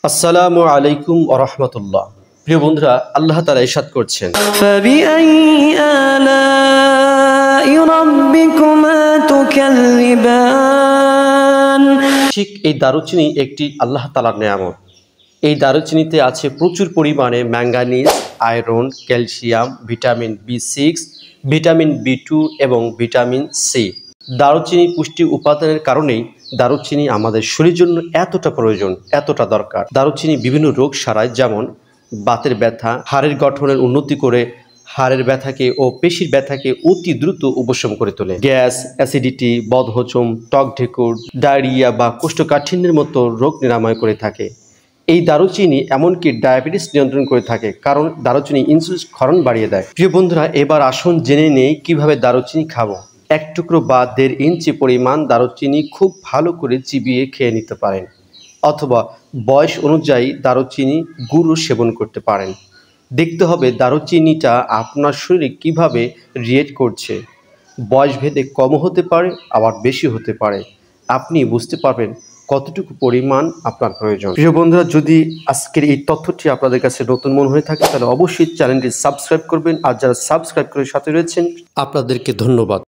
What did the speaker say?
আসসালামু আলাইকুম ওয়া রাহমাতুল্লাহ। প্রিয় বন্ধুরা, আল্লাহ তাআলা ইরশাদ করছেন, ফাবিআইয়ি আলাই রাব্বিকুমা তুকাল্লিবান। ঠিক এই দারুচিনি একটি আল্লাহ তাআলার নেয়ামত। এই দারুচিনিতে আছে প্রচুর পরিমাণে ম্যাঙ্গানিজ, আয়রন, ক্যালসিয়াম, ভিটামিন বি6, ভিটামিন বি2 এবং ভিটামিন সি। দারুচিনি পুষ্টি উপাদানের কারণেই দারুচিনি আমাদের শরীরের জন্য এতটা প্রয়োজন, এতটা দরকার। দারুচিনি বিভিন্ন রোগ সারায়, যেমন বাতের ব্যথা, হাড়ের গঠনের উন্নতি করে হাড়ের ব্যথাকে ও পেশির ব্যথাকে অতি দ্রুত উপশম করে তোলে। গ্যাস, অ্যাসিডিটি, বদহজম, টক ঢেকুর, ডায়রিয়া বা কোষ্ঠকাঠিন্যের মতো রোগ নিরাময় করে থাকে। এই দারুচিনি এমনকি ডায়াবেটিস নিয়ন্ত্রণ করে থাকে, কারণ দারুচিনি ইনসুলিন ক্ষরণ বাড়িয়ে দেয়। প্রিয় বন্ধুরা, এবার আসুন জেনে নেই কিভাবে দারুচিনি খাবো। 1 টুকরো বা 1.5 ইঞ্চি পরিমাণ দারুচিনি খুব ভালো করে চিবিয়ে খেয়ে নিতে পারেন, অথবা বয়স অনুযায়ী দারুচিনি গুঁড়ো সেবন করতে পারেন। দেখতে হবে দারুচিনিটা আপনার শরীরে কিভাবে রিয়েক্ট করছে। বয়স ভেদে কমও হতে পারে, আবার বেশি হতে পারে। আপনি বুঝতে পারবেন কতটুকু পরিমাণ আপনার প্রয়োজন। প্রিয় বন্ধুরা, যদি আজকের এই তথ্যটি আপনাদের কাছে নতুন মনে হয়ে থাকে, তাহলে অবশ্যই চ্যানেলটি সাবস্ক্রাইব করবেন। আর যারা সাবস্ক্রাইব করে সাথে রয়েছেন, আপনাদেরকে ধন্যবাদ।